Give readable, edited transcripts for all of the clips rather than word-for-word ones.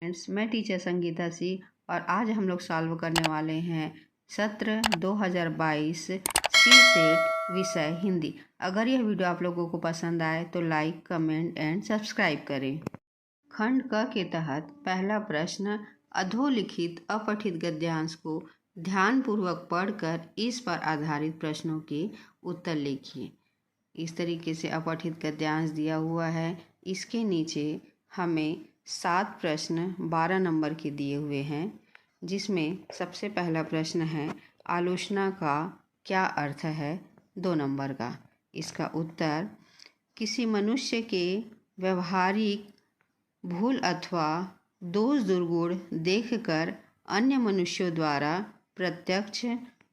Friends, मैं teacher Sangeeta Singh और आज हम लोग सॉल्व करने वाले हैं सत्र 2022 सी सेट विषय हिंदी। अगर यह वीडियो आप लोगों को पसंद आए तो लाइक, कमेंट एंड सब्सक्राइब करें। खंड क के तहत पहला प्रश्न, अधोलिखित अपठित गद्यांश को ध्यानपूर्वक पढ़कर इस पर आधारित प्रश्नों के उत्तर लिखिए। इस तरीके से अपठित गद्यांश दिया हुआ है। इसके नीचे हमें 7 प्रश्न 12 नंबर के दिए हुए हैं, जिसमें सबसे पहला प्रश्न है, आलोचना का क्या अर्थ है, 2 नंबर का। इसका उत्तर, किसी मनुष्य के व्यवहारिक भूल अथवा दोष दुर्गुण देखकर अन्य मनुष्यों द्वारा प्रत्यक्ष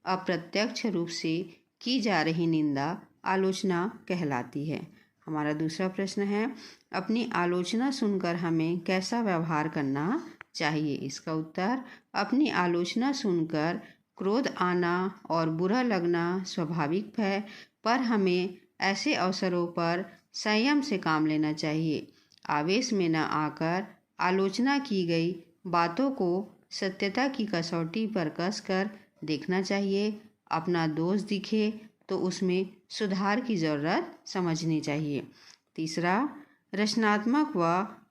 अप्रत्यक्ष रूप से की जा रही निंदा आलोचना कहलाती है। हमारा दूसरा प्रश्न है, अपनी आलोचना सुनकर हमें कैसा व्यवहार करना चाहिए। इसका उत्तर, अपनी आलोचना सुनकर क्रोध आना और बुरा लगना स्वाभाविक है, पर हमें ऐसे अवसरों पर संयम से काम लेना चाहिए। आवेश में न आकर आलोचना की गई बातों को सत्यता की कसौटी पर कसकर देखना चाहिए। अपना दोष दिखे तो उसमें सुधार की ज़रूरत समझनी चाहिए। तीसरा, रचनात्मक व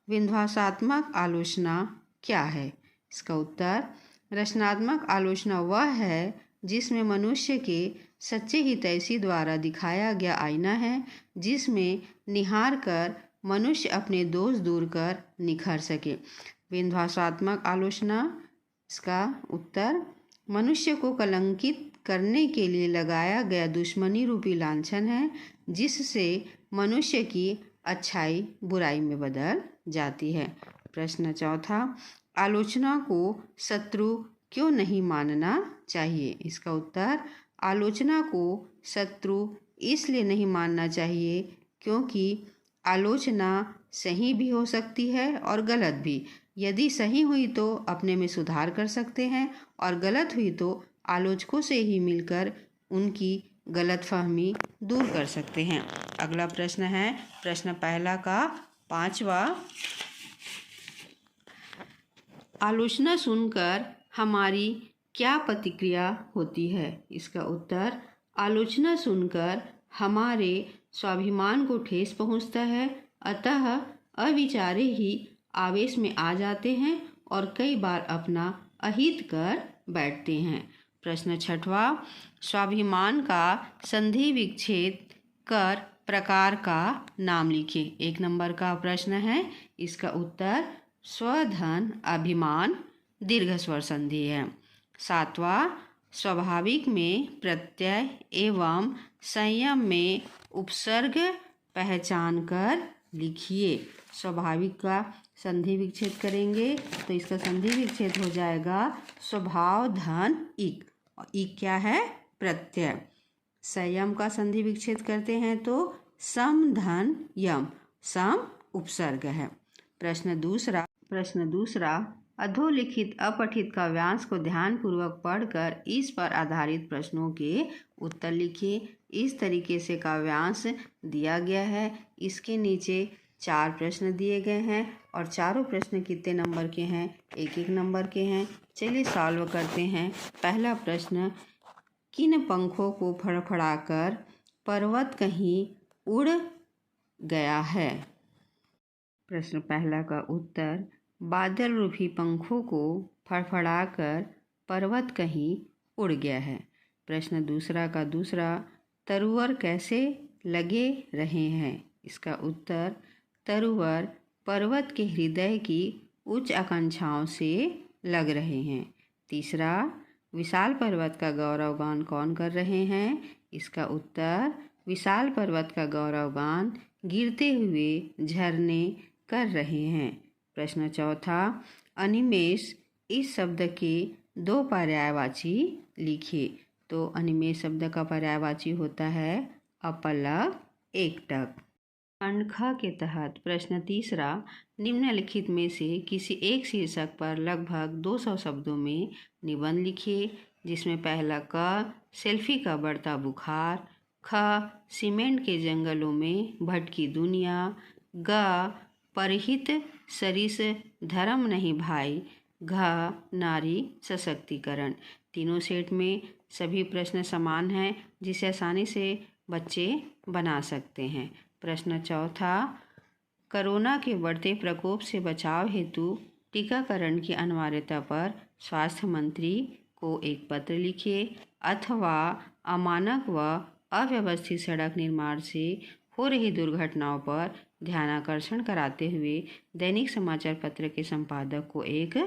विध्वंसात्मक आलोचना क्या है। इसका उत्तर, रचनात्मक आलोचना वह है जिसमें मनुष्य के सच्चे हितैषी द्वारा दिखाया गया आईना है, जिसमें निहार कर मनुष्य अपने दोष दूर कर निखर सके। विध्वंसात्मक आलोचना, इसका उत्तर, मनुष्य को कलंकित करने के लिए लगाया गया दुश्मनी रूपी लांछन है, जिससे मनुष्य की अच्छाई बुराई में बदल जाती है। प्रश्न चौथा, आलोचना को शत्रु क्यों नहीं मानना चाहिए। इसका उत्तर, आलोचना को शत्रु इसलिए नहीं मानना चाहिए क्योंकि आलोचना सही भी हो सकती है और गलत भी। यदि सही हुई तो अपने में सुधार कर सकते हैं और गलत हुई तो आलोचकों से ही मिलकर उनकी गलतफहमी दूर कर सकते हैं। अगला प्रश्न है, प्रश्न पहला का 5वां, आलोचना सुनकर हमारी क्या प्रतिक्रिया होती है। इसका उत्तर, आलोचना सुनकर हमारे स्वाभिमान को ठेस पहुंचता है, अतः अविचारे ही आवेश में आ जाते हैं और कई बार अपना अहित कर बैठते हैं। प्रश्न छठवां, स्वाभिमान का संधि विच्छेद कर प्रकार का नाम लिखिए। 1 नंबर का प्रश्न है। इसका उत्तर, स्वधन अभिमान दीर्घ स्वर संधि है। 7वां, स्वाभाविक में प्रत्यय एवं संयम में उपसर्ग पहचान कर लिखिए। स्वाभाविक का संधि विच्छेद करेंगे तो इसका संधि विच्छेद हो जाएगा स्वभाव धन इक, और इक क्या है, प्रत्यय। संयम का संधि विच्छेद करते हैं तो सम धन यम, सम उपसर्ग है। प्रश्न दूसरा, अधोलिखित अपठित काव्यांश को ध्यानपूर्वक पढ़कर इस पर आधारित प्रश्नों के उत्तर लिखिए। इस तरीके से काव्यांश दिया गया है। इसके नीचे 4 प्रश्न दिए गए हैं और चारों प्रश्न कितने नंबर के हैं, 1-1 नंबर के हैं। चलिए सॉल्व करते हैं। पहला प्रश्न, किन पंखों को फड़फड़ाकर पर्वत कहीं उड़ गया है। प्रश्न पहला का उत्तर, बादल रूपी पंखों को फड़फड़ाकर पर्वत कहीं उड़ गया है। प्रश्न दूसरा का दूसरा, तरुवर कैसे लगे रहे हैं। इसका उत्तर, तरुवर पर्वत के हृदय की उच्च आकांक्षाओं से लग रहे हैं। तीसरा, विशाल पर्वत का गौरवगान कौन कर रहे हैं। इसका उत्तर, विशाल पर्वत का गौरवगान गिरते हुए झरने कर रहे हैं। प्रश्न चौथा, अनिमेष इस शब्द के 2 पर्यायवाची लिखिए। तो अनिमेष शब्द का पर्यायवाची होता है अपलक, एकटक। खंड ख के तहत प्रश्न तीसरा, निम्नलिखित में से किसी एक शीर्षक पर लगभग 200 शब्दों में निबंध लिखिए, जिसमें पहला क, सेल्फी का बढ़ता बुखार, ख, सीमेंट के जंगलों में भटकी दुनिया, ग, परहित सरिस धर्म नहीं भाई, घ नारी सशक्तिकरण। तीनों सेट में सभी प्रश्न समान हैं, जिसे आसानी से बच्चे बना सकते हैं। प्रश्न चौथा, कोरोना के बढ़ते प्रकोप से बचाव हेतु टीकाकरण की अनिवार्यता पर स्वास्थ्य मंत्री को एक पत्र लिखिए, अथवा अमानक व अव्यवस्थित सड़क निर्माण से हो रही दुर्घटनाओं पर ध्यानाकर्षण कराते हुए दैनिक समाचार पत्र के संपादक को एक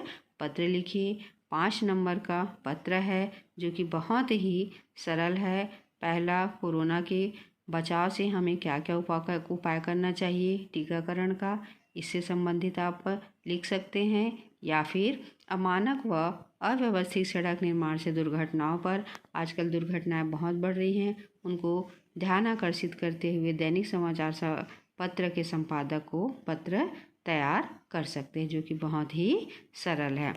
पत्र लिखिए। 5 नंबर का पत्र है, जो कि बहुत ही सरल है। पहला, कोरोना के बचाव से हमें क्या क्या उपाय करना चाहिए टीकाकरण का, इससे संबंधित आप लिख सकते हैं। या फिर अमानक व अव्यवस्थित सड़क निर्माण से दुर्घटनाओं पर, आजकल दुर्घटनाएं बहुत बढ़ रही हैं, उनको ध्यान आकर्षित करते हुए दैनिक समाचार पत्र के संपादक को पत्र तैयार कर सकते हैं, जो कि बहुत ही सरल है।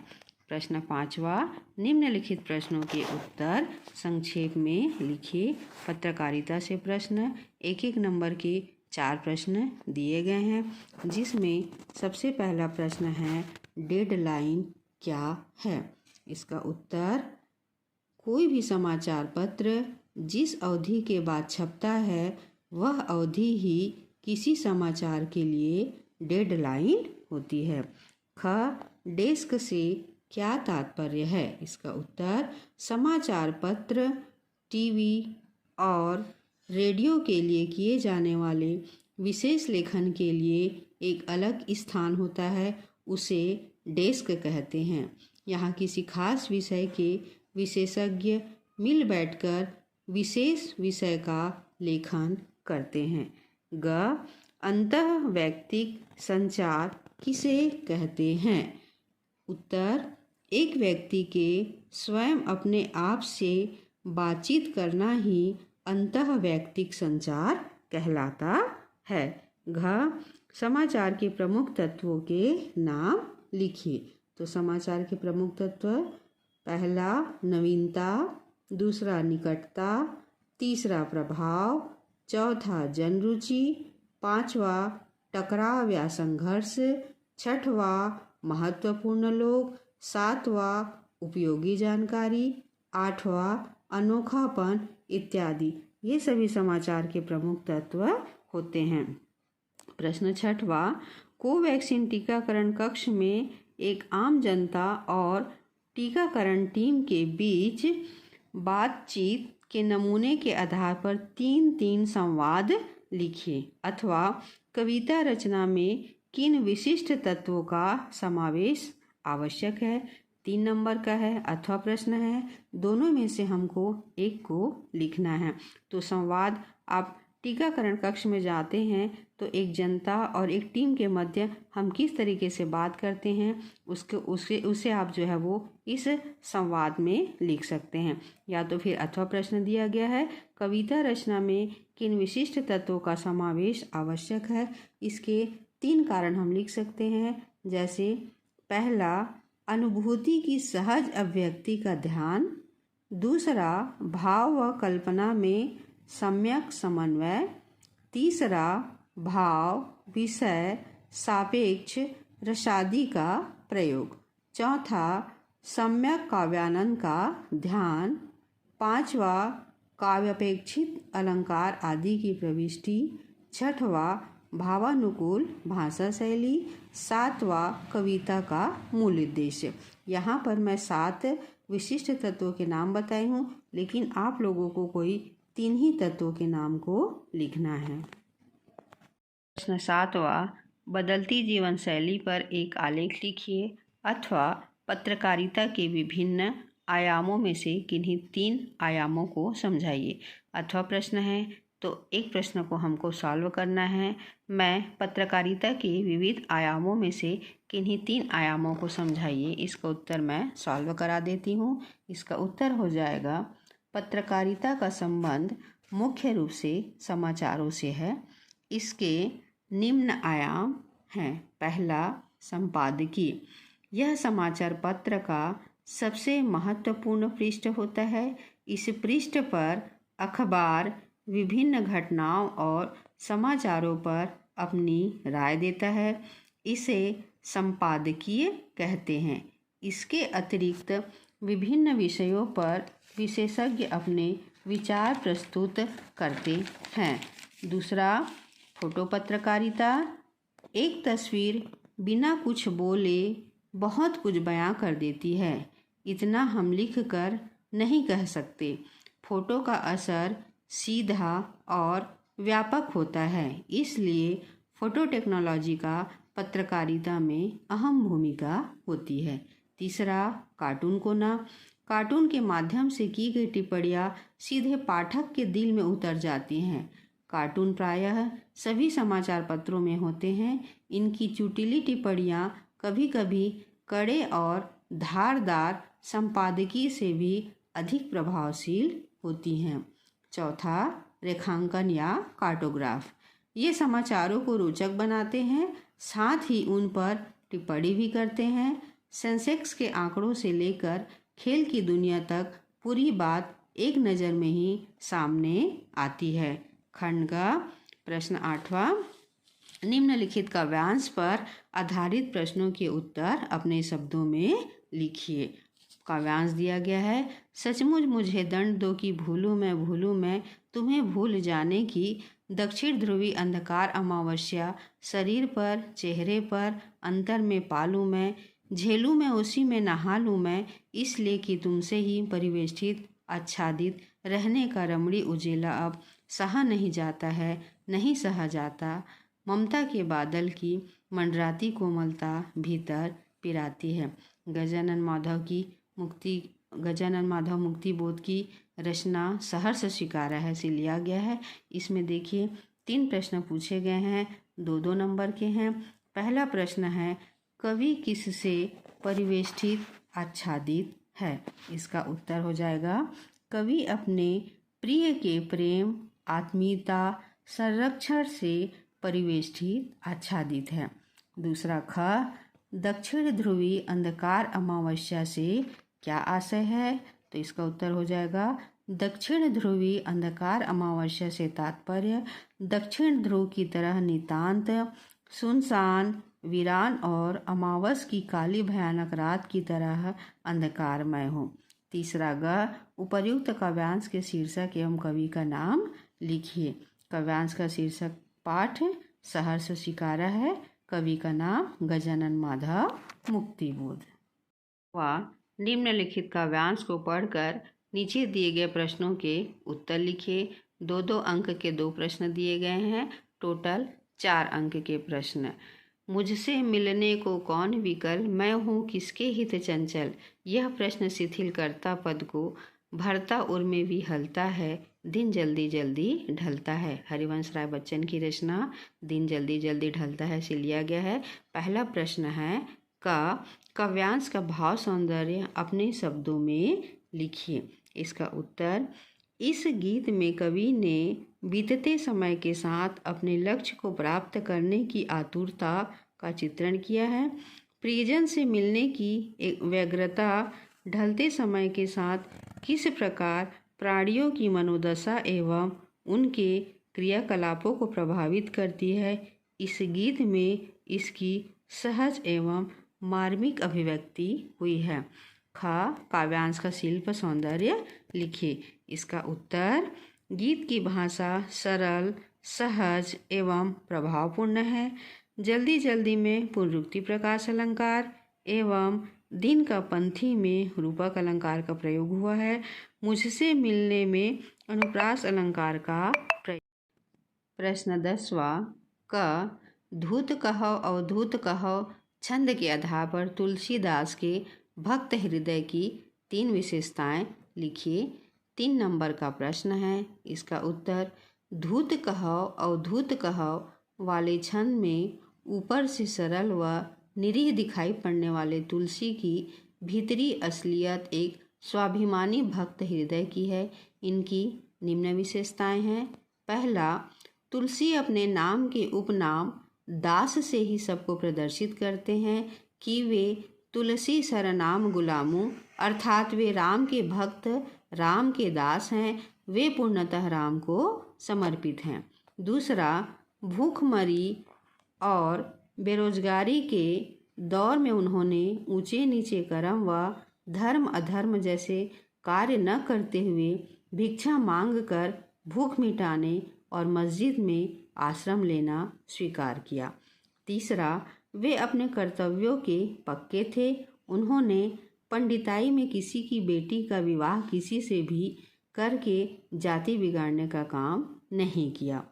प्रश्न 5वां, निम्नलिखित प्रश्नों के उत्तर संक्षेप में लिखिए। पत्रकारिता से प्रश्न, 1-1 नंबर के 4 प्रश्न दिए गए हैं, जिसमें सबसे पहला प्रश्न है, डेडलाइन क्या है? इसका उत्तर, कोई भी समाचार पत्र जिस अवधि के बाद छपता है वह अवधि ही किसी समाचार के लिए डेडलाइन होती है। ख, डेस्क से क्या तात्पर्य है? इसका उत्तर, समाचार पत्र टीवी और रेडियो के लिए किए जाने वाले विशेष लेखन के लिए एक अलग स्थान होता है, उसे डेस्क कहते हैं। यहाँ किसी खास विषय के विशेषज्ञ मिल बैठकर विशेष विषय का लेखन करते हैं। ग, अंतः वैयक्तिक संचार किसे कहते हैं? उत्तर, एक व्यक्ति के स्वयं अपने आप से बातचीत करना ही अंतः वैयक्तिक संचार कहलाता है। घ, समाचार के प्रमुख तत्वों के नाम लिखिए। तो समाचार के प्रमुख तत्व, पहला नवीनता, दूसरा निकटता, तीसरा प्रभाव, चौथा जनरुचि, 5वां टकराव या संघर्ष, 6वां महत्वपूर्ण लोग, 7वां उपयोगी जानकारी, 8वां अनोखापन इत्यादि। ये सभी समाचार के प्रमुख तत्व होते हैं। प्रश्न 6वां, कोवैक्सीन टीकाकरण कक्ष में एक आम जनता और टीकाकरण टीम के बीच बातचीत के नमूने के आधार पर 3-3 संवाद लिखिए, अथवा कविता रचना में किन विशिष्ट तत्वों का समावेश आवश्यक है? 3 नंबर का है, अथवा प्रश्न है, दोनों में से हमको एक को लिखना है। तो संवाद, आप टीकाकरण कक्ष में जाते हैं तो एक जनता और एक टीम के मध्य हम किस तरीके से बात करते हैं, उसे आप जो है वो इस संवाद में लिख सकते हैं। या तो फिर अथवा प्रश्न दिया गया है, कविता रचना में किन विशिष्ट तत्वों का समावेश आवश्यक है, इसके 3 कारण हम लिख सकते हैं। जैसे पहला, अनुभूति की सहज अभिव्यक्ति का ध्यान, दूसरा भाव व कल्पना में सम्यक समन्वय, तीसरा भाव विषय सापेक्ष रसादी का प्रयोग, चौथा सम्यक काव्यानंद का ध्यान, 5वां काव्यापेक्षित अलंकार आदि की प्रविष्टि, 6वां भावानुकूल भाषा शैली, 7वां कविता का मूल उद्देश्य। यहाँ पर मैं 7 विशिष्ट तत्वों के नाम बताई हूँ, लेकिन आप लोगों को कोई 3 ही तत्वों के नाम को लिखना है। प्रश्न 7वां, बदलती जीवन शैली पर एक आलेख लिखिए, अथवा पत्रकारिता के विभिन्न आयामों में से किन्हीं 3 आयामों को समझाइए। अथवा प्रश्न है तो एक प्रश्न को हमको सॉल्व करना है। मैं पत्रकारिता के विविध आयामों में से किन्हीं 3 आयामों को समझाइए, इसका उत्तर मैं सॉल्व करा देती हूँ। इसका उत्तर हो जाएगा, पत्रकारिता का संबंध मुख्य रूप से समाचारों से है। इसके निम्न आयाम हैं। पहला, संपादकीय। यह समाचार पत्र का सबसे महत्वपूर्ण पृष्ठ होता है। इस पृष्ठ पर अखबार विभिन्न घटनाओं और समाचारों पर अपनी राय देता है। इसे संपादकीय कहते हैं। इसके अतिरिक्त विभिन्न विषयों पर विशेषज्ञ अपने विचार प्रस्तुत करते हैं। दूसरा, फोटो पत्रकारिता। एक तस्वीर बिना कुछ बोले बहुत कुछ बयां कर देती है। इतना हम लिख कर नहीं कह सकते। फोटो का असर सीधा और व्यापक होता है, इसलिए फोटो टेक्नोलॉजी का पत्रकारिता में अहम भूमिका होती है। तीसरा, कार्टून कोना। कार्टून के माध्यम से की गई टिप्पणियाँ सीधे पाठक के दिल में उतर जाती हैं। कार्टून प्रायः सभी समाचार पत्रों में होते हैं। इनकी चुटीली टिप्पणियाँ कभी कभी कड़े और धारदार संपादकीय से भी अधिक प्रभावशील होती हैं। चौथा, रेखांकन या कार्टोग्राफ। ये समाचारों को रोचक बनाते हैं, साथ ही उन पर टिप्पणी भी करते हैं। सेंसेक्स के आंकड़ों से लेकर खेल की दुनिया तक पूरी बात एक नज़र में ही सामने आती है। खंड का प्रश्न 8वां, निम्नलिखित काव्यांश पर आधारित प्रश्नों के उत्तर अपने शब्दों में लिखिए। काव्यांश दिया गया है। सचमुच मुझे दंड दो कि भूलूं मैं तुम्हें भूल जाने की। दक्षिण ध्रुवी अंधकार अमावस्या शरीर पर चेहरे पर अंतर में पालूं मैं। झेलूं मैं उसी में नहा लूं मैं, इसलिए कि तुमसे ही परिवेष्टित आच्छादित रहने का रमणी उजेला अब सहा नहीं जाता है, नहीं सहा जाता। ममता के बादल की मंडराती कोमलता भीतर पिराती है। गजानन माधव मुक्ति बोध की रचना सहर्ष शिकारा है से लिया गया है। इसमें देखिए 3 प्रश्न पूछे गए हैं, 2-2 नंबर के हैं। पहला प्रश्न है, कवि किससे परिवेष्टित आच्छादित है? इसका उत्तर हो जाएगा, कवि अपने प्रिय के प्रेम आत्मीयता संरक्षण से परिवेष्टित आच्छादित है। दूसरा, ख, दक्षिण ध्रुवी अंधकार अमावस्या से क्या आशय है? तो इसका उत्तर हो जाएगा, दक्षिण ध्रुवी अंधकार अमावस्या से तात्पर्य दक्षिण ध्रुव की तरह नितांत सुनसान वीरान और अमावस की काली भयानक रात की तरह अंधकारमय हो। तीसरा, ग, उपर्युक्त काव्यांश के शीर्षक एवं कवि का नाम लिखिए। काव्यांश का शीर्षक पाठ सहर्ष शिकारा है। कवि का नाम गजानन माधव मुक्ति बोध। निम्नलिखित काव्यांश को पढ़कर नीचे दिए गए प्रश्नों के उत्तर लिखिए। 2-2 अंक के 2 प्रश्न दिए गए हैं, टोटल 4 अंक के प्रश्न। मुझसे मिलने को कौन विकल, मैं हूँ किसके हित चंचल। यह प्रश्न शिथिल करता पद को भरता उर में भी हलता है, दिन जल्दी जल्दी ढलता है। हरिवंश राय बच्चन की रचना दिन जल्दी जल्दी ढलता है से लिया गया है। पहला प्रश्न है, काव्यांश का भाव सौंदर्य अपने शब्दों में लिखिए। इसका उत्तर, इस गीत में कवि ने बीतते समय के साथ अपने लक्ष्य को प्राप्त करने की आतुरता का चित्रण किया है। प्रियजन से मिलने की एक व्यग्रता ढलते समय के साथ किस प्रकार प्राणियों की मनोदशा एवं उनके क्रियाकलापों को प्रभावित करती है, इस गीत में इसकी सहज एवं मार्मिक अभिव्यक्ति हुई है। ख, काव्यांश का शिल्प सौंदर्य लिखिए। इसका उत्तर, गीत की भाषा सरल सहज एवं प्रभावपूर्ण है। जल्दी जल्दी में पुनरुक्ति प्रकाश अलंकार एवं दिन का पंथी में रूपक अलंकार का प्रयोग हुआ है। मुझसे मिलने में अनुप्रास अलंकार का प्रयोग। प्रश्न 10वां, क, धूत कहो अवधूत कहो छंद के आधार पर तुलसीदास के भक्त हृदय की 3 विशेषताएं लिखिए। 3 नंबर का प्रश्न है। इसका उत्तर, धूत कहो अवधूत कहो वाले छंद में ऊपर से सरल व निरीह दिखाई पड़ने वाले तुलसी की भीतरी असलियत एक स्वाभिमानी भक्त हृदय की है। इनकी निम्न विशेषताएं हैं। पहला, तुलसी अपने नाम के उपनाम दास से ही सबको प्रदर्शित करते हैं कि वे तुलसी सरनाम गुलामों अर्थात वे राम के भक्त राम के दास हैं, वे पूर्णतः राम को समर्पित हैं। दूसरा, भूखमरी और बेरोजगारी के दौर में उन्होंने ऊंचे नीचे कर्म व धर्म अधर्म जैसे कार्य न करते हुए भिक्षा मांगकर भूख मिटाने और मस्जिद में आश्रम लेना स्वीकार किया। तीसरा, वे अपने कर्तव्यों के पक्के थे। उन्होंने पंडिताई में किसी की बेटी का विवाह किसी से भी करके जाति बिगाड़ने का काम नहीं किया।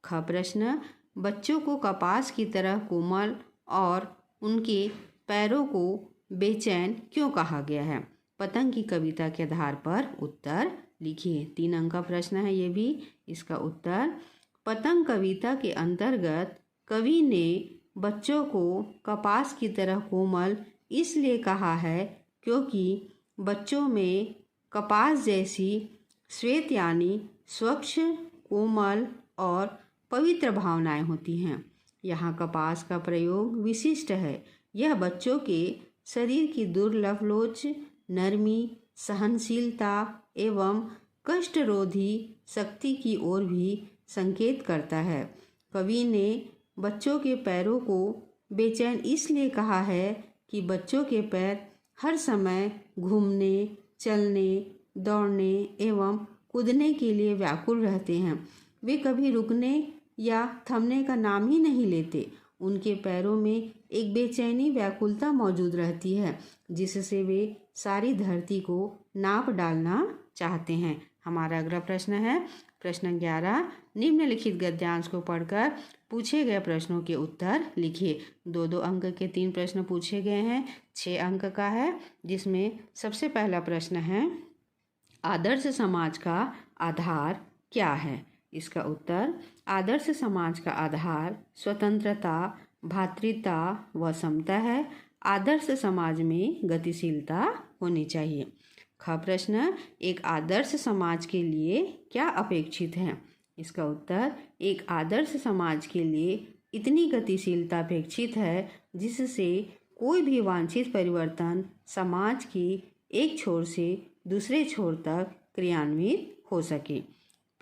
ख प्रश्न, बच्चों को कपास की तरह कोमल और उनके पैरों को बेचैन क्यों कहा गया है? पतंग की कविता के आधार पर उत्तर लिखिए। 3 अंक का प्रश्न है ये भी। इसका उत्तर, पतंग कविता के अंतर्गत कवि ने बच्चों को कपास की तरह कोमल इसलिए कहा है क्योंकि बच्चों में कपास जैसी श्वेत यानी स्वच्छ, कोमल और पवित्र भावनाएं होती हैं। यहाँ कपास का प्रयोग विशिष्ट है। यह बच्चों के शरीर की दुर्लभ लोच, नरमी, सहनशीलता एवं कष्टरोधी शक्ति की ओर भी संकेत करता है। कवि ने बच्चों के पैरों को बेचैन इसलिए कहा है कि बच्चों के पैर हर समय घूमने, चलने, दौड़ने एवं कूदने के लिए व्याकुल रहते हैं। वे कभी रुकने या थमने का नाम ही नहीं लेते। उनके पैरों में एक बेचैनी व्याकुलता मौजूद रहती है जिससे वे सारी धरती को नाप डालना चाहते हैं। हमारा अगला प्रश्न है प्रश्न 11। निम्नलिखित गद्यांश को पढ़कर पूछे गए प्रश्नों के उत्तर लिखिए। 2-2 अंक के 3 प्रश्न पूछे गए हैं। 6 अंक का है, जिसमें सबसे पहला प्रश्न है, आदर्श समाज का आधार क्या है? इसका उत्तर, आदर्श समाज का आधार स्वतंत्रता, भ्रातृता व समता है। आदर्श समाज में गतिशीलता होनी चाहिए। ख प्रश्न, एक आदर्श समाज के लिए क्या अपेक्षित है? इसका उत्तर, एक आदर्श समाज के लिए इतनी गतिशीलता अपेक्षित है जिससे कोई भी वांछित परिवर्तन समाज की एक छोर से दूसरे छोर तक क्रियान्वित हो सके।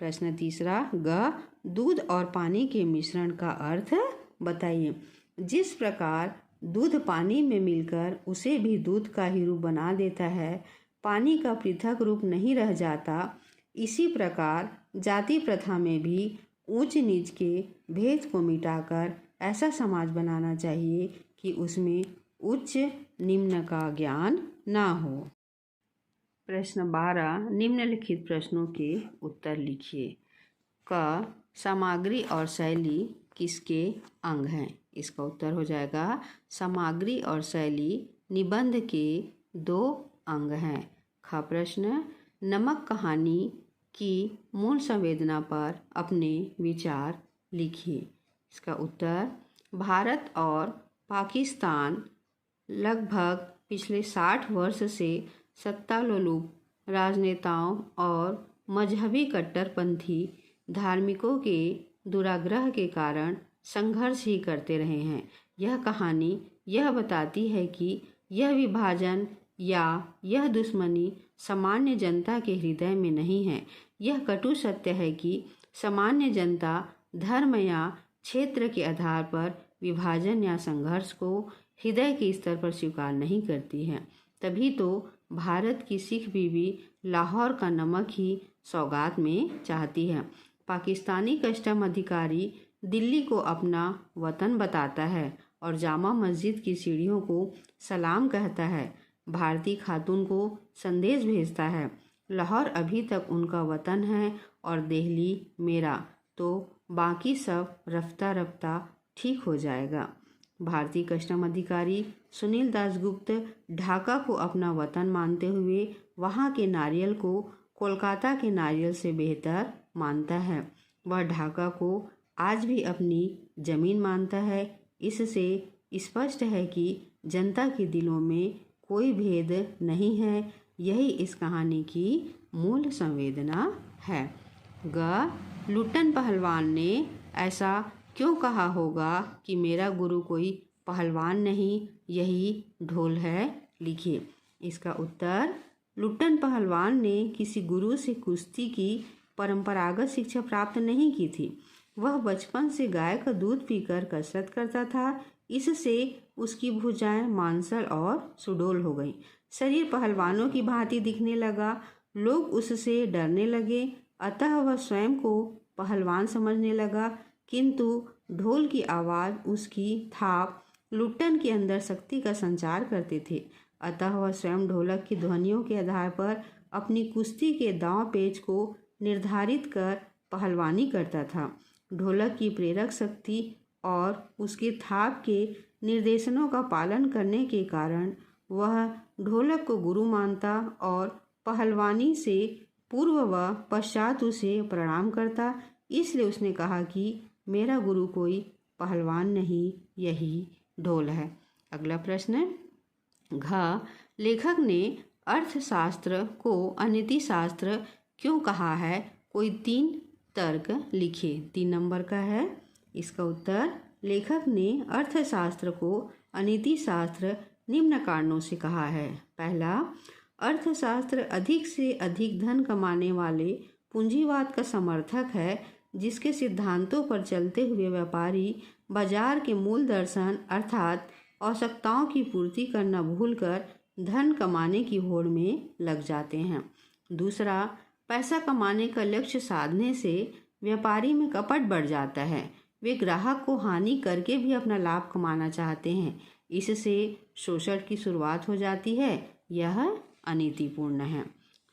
प्रश्न तीसरा, ग दूध और पानी के मिश्रण का अर्थ बताइए। जिस प्रकार दूध पानी में मिलकर उसे भी दूध का ही रूप बना देता है, पानी का पृथक रूप नहीं रह जाता, इसी प्रकार जाति प्रथा में भी ऊंच नीच के भेद को मिटाकर ऐसा समाज बनाना चाहिए कि उसमें उच्च निम्न का ज्ञान ना हो। प्रश्न 12, निम्नलिखित प्रश्नों के उत्तर लिखिए। क सामग्री और शैली किसके अंग हैं? इसका उत्तर हो जाएगा, सामग्री और शैली निबंध के 2 अंग हैं। ख प्रश्न, नमक कहानी की मूल संवेदना पर अपने विचार लिखिए। इसका उत्तर, भारत और पाकिस्तान लगभग पिछले 60 वर्ष से सत्तालोलुप राजनेताओं और मजहबी कट्टरपंथी धार्मिकों के दुराग्रह के कारण संघर्ष ही करते रहे हैं। यह कहानी यह बताती है कि यह विभाजन या यह दुश्मनी सामान्य जनता के हृदय में नहीं है। यह कटु सत्य है कि सामान्य जनता धर्म या क्षेत्र के आधार पर विभाजन या संघर्ष को हृदय के स्तर पर स्वीकार नहीं करती है। तभी तो भारत की सिख बीवी लाहौर का नमक ही सौगात में चाहती है। पाकिस्तानी कस्टम अधिकारी दिल्ली को अपना वतन बताता है और जामा मस्जिद की सीढ़ियों को सलाम कहता है। भारतीय खातून को संदेश भेजता है, लाहौर अभी तक उनका वतन है और दिल्ली मेरा, तो बाकी सब रफ्ता रफ्ता ठीक हो जाएगा। भारतीय कस्टम अधिकारी सुनील दासगुप्त ढाका को अपना वतन मानते हुए वहाँ के नारियल को कोलकाता के नारियल से बेहतर मानता है। वह ढाका को आज भी अपनी जमीन मानता है। इससे स्पष्ट है कि जनता के दिलों में कोई भेद नहीं है। यही इस कहानी की मूल संवेदना है। ग लुट्टन पहलवान ने ऐसा क्यों कहा होगा कि मेरा गुरु कोई पहलवान नहीं, यही ढोल है? लिखिए। इसका उत्तर, लुट्टन पहलवान ने किसी गुरु से कुश्ती की परंपरागत शिक्षा प्राप्त नहीं की थी। वह बचपन से गाय का दूध पीकर कसरत करता था। इससे उसकी भुजाएं मांसल और सुडौल हो गई। शरीर पहलवानों की भांति दिखने लगा। लोग उससे डरने लगे, अतः वह स्वयं को पहलवान समझने लगा। किंतु ढोल की आवाज़, उसकी थाप लुट्टन के अंदर शक्ति का संचार करते थे। अतः वह स्वयं ढोलक की ध्वनियों के आधार पर अपनी कुश्ती के दांव पेच को निर्धारित कर पहलवानी करता था। ढोलक की प्रेरक शक्ति और उसके थाप के निर्देशनों का पालन करने के कारण वह ढोलक को गुरु मानता और पहलवानी से पूर्व व पश्चात उसे प्रणाम करता। इसलिए उसने कहा कि मेरा गुरु कोई पहलवान नहीं, यही ढोल है। अगला प्रश्न, घ, लेखक ने अर्थशास्त्र को अनिति शास्त्र क्यों कहा है? कोई 3 तर्क लिखे। 3 नंबर का है इसका उत्तर। लेखक ने अर्थशास्त्र को अनिति शास्त्र निम्न कारणों से कहा है। पहला, अर्थशास्त्र अधिक से अधिक धन कमाने वाले पूंजीवाद का समर्थक है, जिसके सिद्धांतों पर चलते हुए व्यापारी बाजार के मूल दर्शन अर्थात आवश्यकताओं की पूर्ति करना भूलकर धन कमाने की होड़ में लग जाते हैं। दूसरा, पैसा कमाने का लक्ष्य साधने से व्यापारी में कपट बढ़ जाता है। वे ग्राहक को हानि करके भी अपना लाभ कमाना चाहते हैं। इससे शोषण की शुरुआत हो जाती है। यह अनीतिपूर्ण है।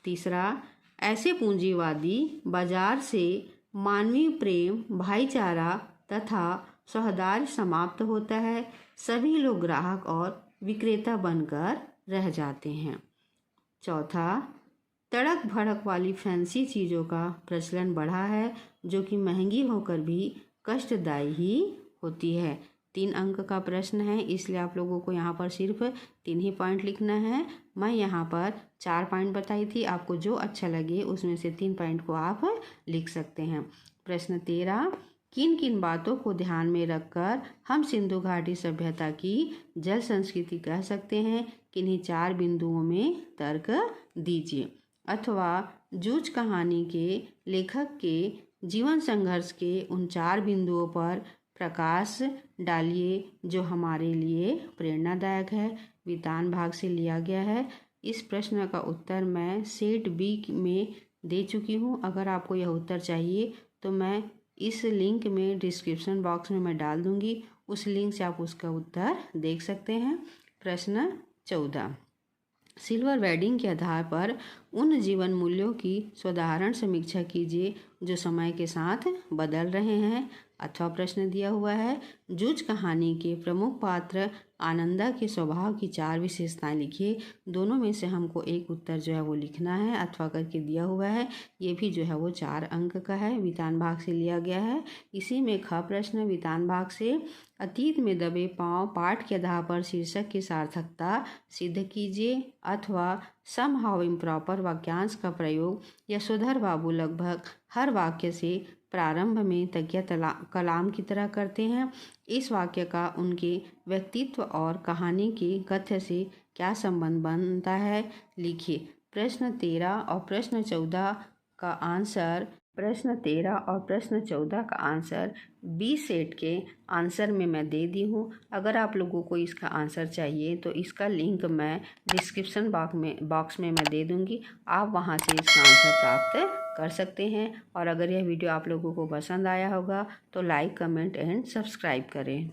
तीसरा, ऐसे पूंजीवादी बाजार से मानवीय प्रेम, भाईचारा तथा सौहार्द समाप्त होता है। सभी लोग ग्राहक और विक्रेता बनकर रह जाते हैं। चौथा, तड़क भड़क वाली फैंसी चीज़ों का प्रचलन बढ़ा है, जो कि महंगी होकर भी कष्टदायी ही होती है। 3 अंक का प्रश्न है, इसलिए आप लोगों को यहाँ पर सिर्फ 3 ही पॉइंट लिखना है। मैं यहाँ पर 4 पॉइंट बताई थी, आपको जो अच्छा लगे उसमें से 3 पॉइंट को आप लिख सकते हैं। प्रश्न 13, किन किन बातों को ध्यान में रखकर हम सिंधु घाटी सभ्यता की जल संस्कृति कह सकते हैं? किन्हीं 4 बिंदुओं में तर्क दीजिए। अथवा जूझ कहानी के लेखक के जीवन संघर्ष के उन 4 बिंदुओं पर प्रकाश डालिए जो हमारे लिए प्रेरणादायक है। विधान भाग से लिया गया है। इस प्रश्न का उत्तर मैं सेट बी में दे चुकी हूँ। अगर आपको यह उत्तर चाहिए तो मैं इस लिंक में डिस्क्रिप्शन बॉक्स में मैं डाल दूँगी, उस लिंक से आप उसका उत्तर देख सकते हैं। प्रश्न 14, सिल्वर वेडिंग के आधार पर उन जीवन मूल्यों की साधारण समीक्षा कीजिए जो समय के साथ बदल रहे हैं। अथवा प्रश्न दिया हुआ है, जूझ कहानी के प्रमुख पात्र आनंदा के स्वभाव की 4 विशेषताएं लिखिए। दोनों में से हमको एक उत्तर जो है वो लिखना है। अथवा करके दिया हुआ है, ये भी जो है वो 4 अंक का है, वितान भाग से लिया गया है। इसी में ख प्रश्न, वितान भाग से अतीत में दबे पांव पाठ के आधार पर शीर्षक की सार्थकता सिद्ध कीजिए। अथवा सम हाउ इम्प्रॉपर वाक्यांश का प्रयोग यशोधर बाबू लगभग हर वाक्य से प्रारंभ में तकिया कलाम की तरह करते हैं। इस वाक्य का उनके व्यक्तित्व और कहानी के कथ्य से क्या संबंध बनता है, लिखिए। प्रश्न 13 और प्रश्न 14 का आंसर बी सेट के आंसर में मैं दे दी हूँ। अगर आप लोगों को इसका आंसर चाहिए तो इसका लिंक मैं डिस्क्रिप्शन बॉक्स में मैं दे दूँगी, आप वहाँ से इसका आंसर प्राप्त कर सकते हैं। और अगर यह वीडियो आप लोगों को पसंद आया होगा तो लाइक, कमेंट एंड सब्सक्राइब करें।